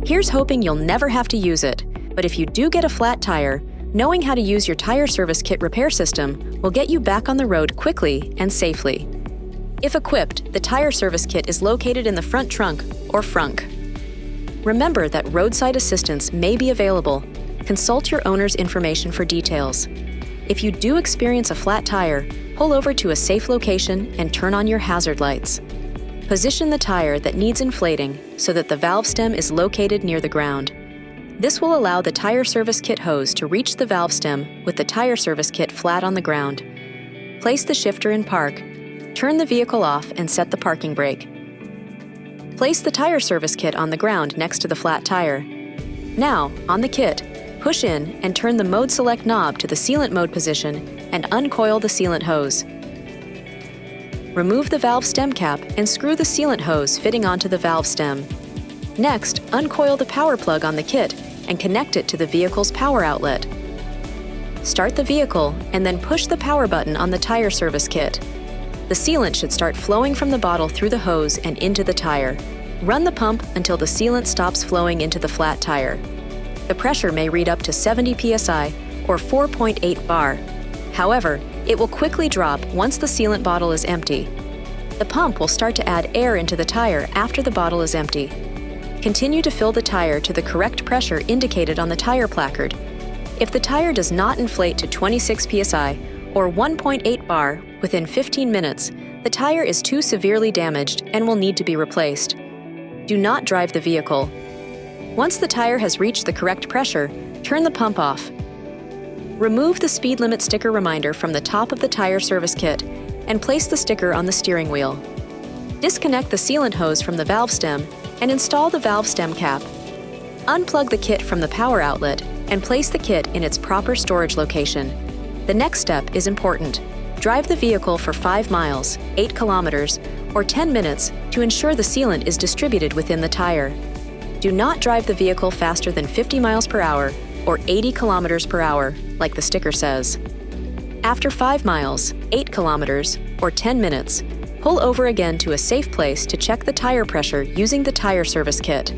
Here's hoping you'll never have to use it, but if you do get a flat tire, knowing how to use your tire service kit repair system will get you back on the road quickly and safely. If equipped, the tire service kit is located in the front trunk or frunk. Remember that roadside assistance may be available. Consult your owner's information for details. If you do experience a flat tire, pull over to a safe location and turn on your hazard lights. Position the tire that needs inflating so that the valve stem is located near the ground. This will allow the tire service kit hose to reach the valve stem with the tire service kit flat on the ground. Place the shifter in park, turn the vehicle off and set the parking brake. Place the tire service kit on the ground next to the flat tire. Now, on the kit, push in and turn the mode select knob to the sealant mode position and uncoil the sealant hose. Remove the valve stem cap and screw the sealant hose fitting onto the valve stem. Next, uncoil the power plug on the kit and connect it to the vehicle's power outlet. Start the vehicle and then push the power button on the tire service kit. The sealant should start flowing from the bottle through the hose and into the tire. Run the pump until the sealant stops flowing into the flat tire. The pressure may read up to 70 psi or 4.8 bar. However, it will quickly drop once the sealant bottle is empty. The pump will start to add air into the tire after the bottle is empty. Continue to fill the tire to the correct pressure indicated on the tire placard. If the tire does not inflate to 26 psi or 1.8 bar within 15 minutes, the tire is too severely damaged and will need to be replaced. Do not drive the vehicle. Once the tire has reached the correct pressure, turn the pump off. Remove the speed limit sticker reminder from the top of the tire service kit and place the sticker on the steering wheel. Disconnect the sealant hose from the valve stem and install the valve stem cap. Unplug the kit from the power outlet and place the kit in its proper storage location. The next step is important. Drive the vehicle for 5 miles, 8 kilometers, or 10 minutes to ensure the sealant is distributed within the tire. Do not drive the vehicle faster than 50 miles per hour or 80 kilometers per hour, like the sticker says. After 5 miles, 8 kilometers, or 10 minutes, pull over again to a safe place to check the tire pressure using the tire service kit.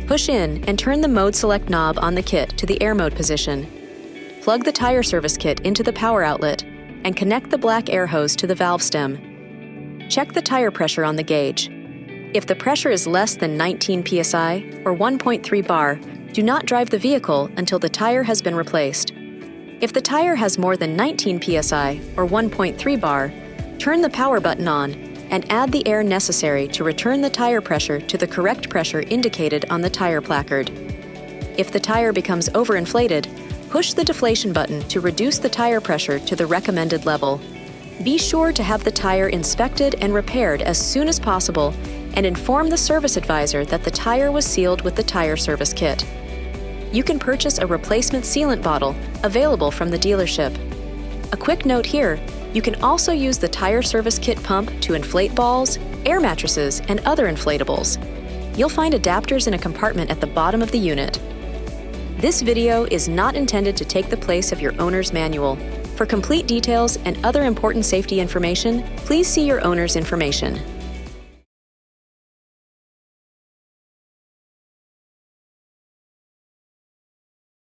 Push in and turn the mode select knob on the kit to the air mode position. Plug the tire service kit into the power outlet and connect the black air hose to the valve stem. Check the tire pressure on the gauge. If the pressure is less than 19 psi or 1.3 bar, do not drive the vehicle until the tire has been replaced. If the tire has more than 19 psi or 1.3 bar, turn the power button on and add the air necessary to return the tire pressure to the correct pressure indicated on the tire placard. If the tire becomes overinflated, push the deflation button to reduce the tire pressure to the recommended level. Be sure to have the tire inspected and repaired as soon as possible and inform the service advisor that the tire was sealed with the tire service kit. You can purchase a replacement sealant bottle available from the dealership. A quick note here, you can also use the tire service kit pump to inflate balls, air mattresses, and other inflatables. You'll find adapters in a compartment at the bottom of the unit. This video is not intended to take the place of your owner's manual. For complete details and other important safety information, please see your owner's information.